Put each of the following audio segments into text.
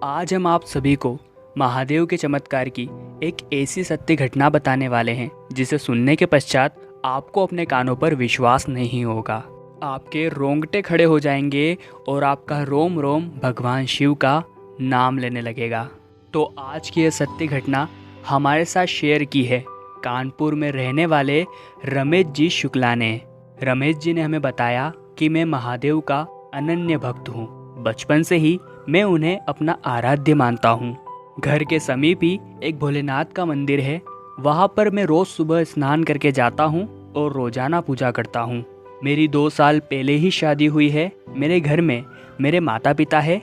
आज हम आप सभी को महादेव के चमत्कार की एक ऐसी सत्य घटना बताने वाले हैं जिसे सुनने के पश्चात आपको अपने कानों पर विश्वास नहीं होगा। आपके रोंगटे खड़े हो जाएंगे और आपका रोम रोम भगवान शिव का नाम लेने लगेगा। तो आज की यह सत्य घटना हमारे साथ शेयर की है कानपुर में रहने वाले रमेश जी शुक्ला ने। रमेश जी ने हमें बताया कि मैं महादेव का अनन्य भक्त हूँ। बचपन से ही मैं उन्हें अपना आराध्य मानता हूँ। घर के समीप ही एक भोलेनाथ का मंदिर है। वहाँ पर मैं रोज सुबह स्नान करके जाता हूँ और रोजाना पूजा करता हूँ। मेरी 2 साल पहले ही शादी हुई है। मेरे घर में मेरे माता पिता है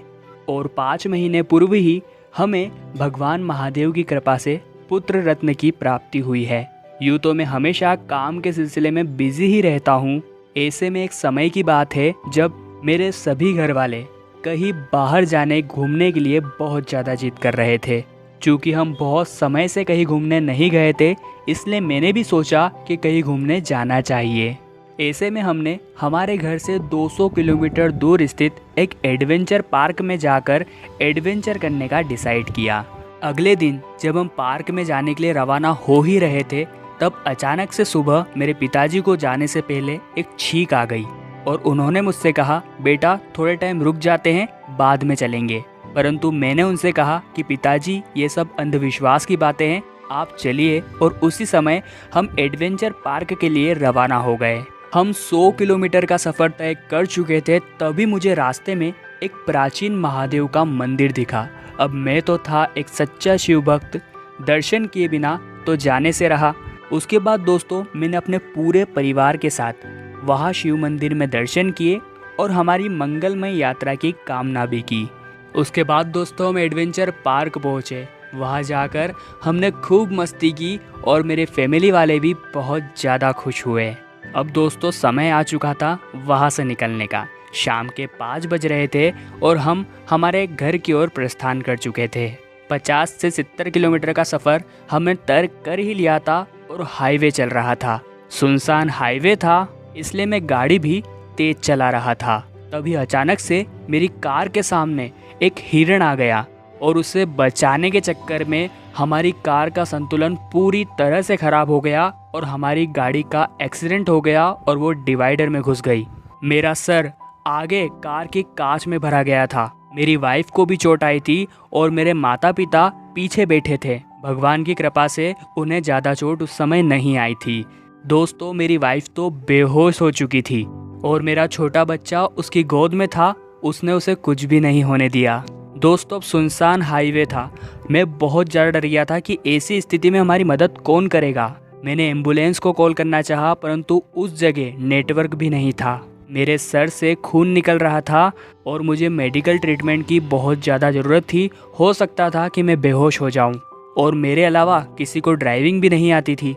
और 5 महीने पूर्व ही हमें भगवान महादेव की कृपा से पुत्र रत्न की प्राप्ति हुई है। यूँ तो मैं हमेशा काम के सिलसिले में बिजी ही रहता हूँ। ऐसे में एक समय की बात है जब मेरे सभी घर वाले कहीं बाहर जाने घूमने के लिए बहुत ज़्यादा जिद कर रहे थे। चूँकि हम बहुत समय से कहीं घूमने नहीं गए थे, इसलिए मैंने भी सोचा कि कहीं घूमने जाना चाहिए। ऐसे में हमने हमारे घर से 200 किलोमीटर दूर स्थित एक एडवेंचर पार्क में जाकर एडवेंचर करने का डिसाइड किया। अगले दिन जब हम पार्क में जाने के लिए रवाना हो ही रहे थे, तब अचानक से सुबह मेरे पिताजी को जाने से पहले एक छींक आ गई और उन्होंने मुझसे कहा, बेटा थोड़े टाइम रुक जाते हैं, बाद में चलेंगे। परंतु मैंने उनसे कहा कि पिताजी ये सब अंधविश्वास की बातें हैं, आप चलिए। और उसी समय हम एडवेंचर पार्क के लिए रवाना हो गए। हम 100 किलोमीटर का सफ़र तय कर चुके थे, तभी मुझे रास्ते में एक प्राचीन महादेव का मंदिर दिखा। अब मैं तो था एक सच्चा शिव भक्त, दर्शन किए बिना तो जाने से रहा। उसके बाद दोस्तों मैंने अपने पूरे परिवार के साथ वहाँ शिव मंदिर में दर्शन किए और हमारी मंगलमय यात्रा की कामना भी की। उसके बाद दोस्तों हम एडवेंचर पार्क पहुँचे। वहाँ जाकर हमने खूब मस्ती की और मेरे फैमिली वाले भी बहुत ज़्यादा खुश हुए। अब दोस्तों समय आ चुका था वहाँ से निकलने का। शाम के 5 बज रहे थे और हम हमारे घर की ओर प्रस्थान कर चुके थे। 50 से 70 किलोमीटर का सफ़र हमने तय कर ही लिया था और हाईवे चल रहा था। सुनसान हाईवे था, इसलिए मैं गाड़ी भी तेज चला रहा था। तभी अचानक से मेरी कार के सामने एक हिरण आ गया और उसे बचाने के चक्कर में हमारी कार का संतुलन पूरी तरह से खराब हो गया और हमारी गाड़ी का एक्सीडेंट हो गया और वो डिवाइडर में घुस गई। मेरा सर आगे कार की कांच में भरा गया था। मेरी वाइफ को भी चोट आई थी और मेरे माता पिता पीछे बैठे थे। भगवान की कृपा से उन्हें ज़्यादा चोट उस समय नहीं आई थी। दोस्तों मेरी वाइफ तो बेहोश हो चुकी थी और मेरा छोटा बच्चा उसकी गोद में था। उसने उसे कुछ भी नहीं होने दिया। दोस्तों अब सुनसान हाईवे था। मैं बहुत ज़्यादा डर गया था कि ऐसी स्थिति में हमारी मदद कौन करेगा। मैंने एम्बुलेंस को कॉल करना चाहा, परंतु उस जगह नेटवर्क भी नहीं था। मेरे सर से खून निकल रहा था और मुझे मेडिकल ट्रीटमेंट की बहुत ज़्यादा ज़रूरत थी। हो सकता था कि मैं बेहोश हो जाऊं और मेरे अलावा किसी को ड्राइविंग भी नहीं आती थी।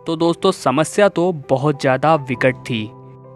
तो दोस्तों समस्या तो बहुत ज़्यादा विकट थी।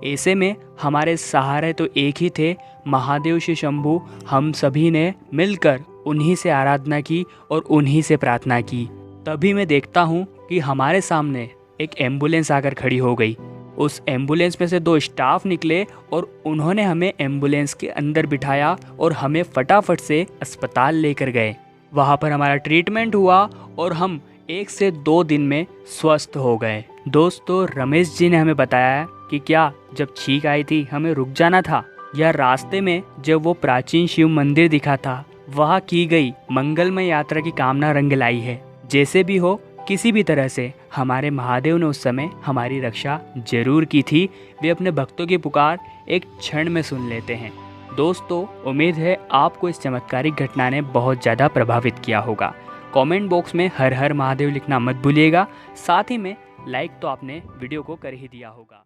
ऐसे में हमारे सहारे तो एक ही थे, महादेव श्री शंभू। हम सभी ने मिलकर उन्हीं से आराधना की और उन्हीं से प्रार्थना की। तभी मैं देखता हूँ कि हमारे सामने एक एम्बुलेंस आकर खड़ी हो गई। उस एम्बुलेंस में से 2 स्टाफ निकले और उन्होंने हमें एम्बुलेंस के अंदर बिठाया और हमें फटाफट से अस्पताल लेकर गए। वहाँ पर हमारा ट्रीटमेंट हुआ और हम 1 से 2 दिन में स्वस्थ हो गए। दोस्तों रमेश जी ने हमें बताया कि क्या जब छींक आई थी हमें रुक जाना था, या रास्ते में जब वो प्राचीन शिव मंदिर दिखा था वहाँ की गई मंगलमय यात्रा की कामना रंग लाई है। जैसे भी हो, किसी भी तरह से हमारे महादेव ने उस समय हमारी रक्षा जरूर की थी। वे अपने भक्तों की पुकार एक क्षण में सुन लेते हैं। दोस्तों उम्मीद है आपको इस चमत्कारिक घटना ने बहुत ज़्यादा प्रभावित किया होगा। कमेंट बॉक्स में हर हर महादेव लिखना मत भूलिएगा। साथ ही में लाइक तो आपने वीडियो को कर ही दिया होगा।